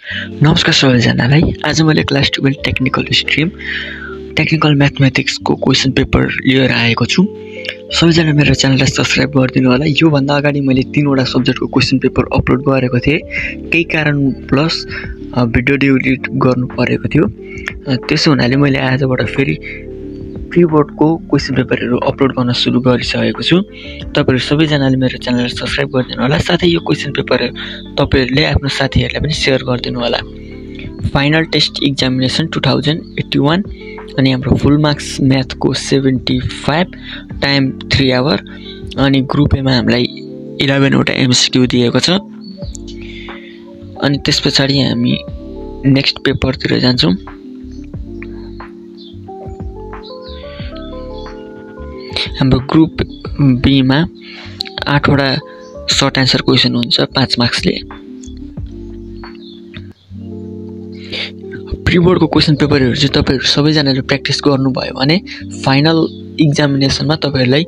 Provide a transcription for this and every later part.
नमस्कार सबैजनालाई। आज मैले क्लास 12 टेक्निकल म्याथमेटिक्सको क्वेसन पेपर लिएर आएको छु। सबैजना मेरो च्यानललाई सब्स्क्राइब गरिदिनु होला। यो भन्दा अगाडि मैले 3वटा सब्जेक्टको क्वेसन पेपर अपलोड गरेको थिएँ। केही कारण प्लस भिडियो डिलिट गर्नु परेको थियो। त्यसो हुनाले मैले आजबाट फेरि प्री-बोर्डको क्वेसन पेपरहरू अपलोड गर्न सुरु गरिसकेको छु। तपाईहरु सबैजनाले मेरो च्यानललाई सब्स्क्राइब गरिदिनु होला। साथै यो क्वेसन पेपर तपाईहरुले आफ्नो साथीहरुलाई पनि शेयर गरिदिनु होला। फाइनल टेस्ट एक्जामिनेसन 2081 अनि हाम्रो फुल मार्क्स म्याथको 75, टाइम 3 आवर अनि ग्रुप एमा हामीलाई 11 वटा एमसीक्यू दिएको छ। अनि त्यसपछि हामी नेक्स्ट पेपरतिर जान्छौं। हाम्रो ग्रुप बी मा 8 वटा सर्ट आन्सर क्वेशन हुन्छ 5 मार्क्सले। प्री बोर्डको क्वेशन पेपरहरु चाहिँ तपाईहरु सबैजनाले प्र्याक्टिस गर्नुभयो भने फाइनल एक्जामिनेसनमा तपाईहरुलाई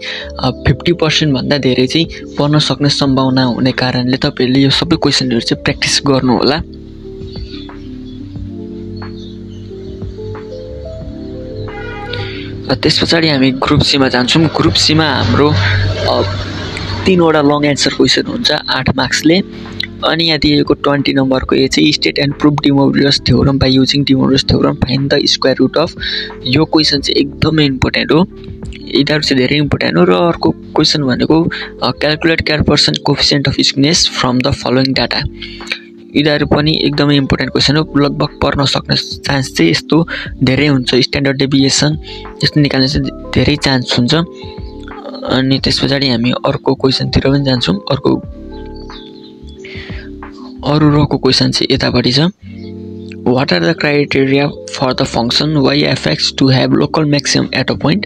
50% भन्दा धेरै चाहिँ पढ्न सक्ने सम्भावना हुने कारणले तपाईहरुले यो सबै क्वेशनहरु चाहिँ प्र्याक्टिस गर्नु होला। त्यसपछि हामी ग्रुप सी मा जान्छौं। ग्रुप सी मा हाम्रो 3 वटा लङ आन्सर क्वेशन हुन्छ 8 मार्क्सले। अनि यहाँ दिएको 20 नम्बरको ए चाहिँ state and prove de modulus theorem by using de modulus theorem find the square root of. यो क्वेशन चाहिँ एकदमै इम्पोर्टेन्ट हो। यिनीहरु चाहिँ धेरै इम्पोर्टेन्ट हो। र अर्को क्वेशन भनेको calculate Karl Pearson coefficient of skewness from the following data. यिनीहरु पनि एकदमै इम्पोर्टेन्ट क्वेशन हो। लगभग पर्न सक्ने चान्स चाहिँ यस्तो धेरै हुन्छ। स्ट्यान्डर्ड डेभिएसन यस्तो निकाल्ने चाहिँ धेरै चान्स हुन्छ। अनि त्यसपछि हामी अर्को क्वेशनतिर पनि जान्छौं। अरु रोको क्वेशन चाहिँ यतापटि छ। What are the criteria for the function y f x to have local maximum at a point?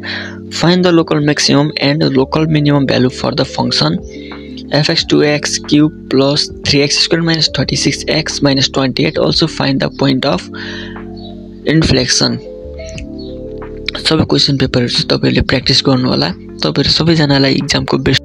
Find the local maximum and local minimum value for the function f x to x cube plus 3x square minus 36x minus 28. Also find the point of inflection. सबै question पेपरहरु चाहिँ तपाईहरुले practice गर्नु होला। तपाईहरु सबैजनालाई एक्जामको best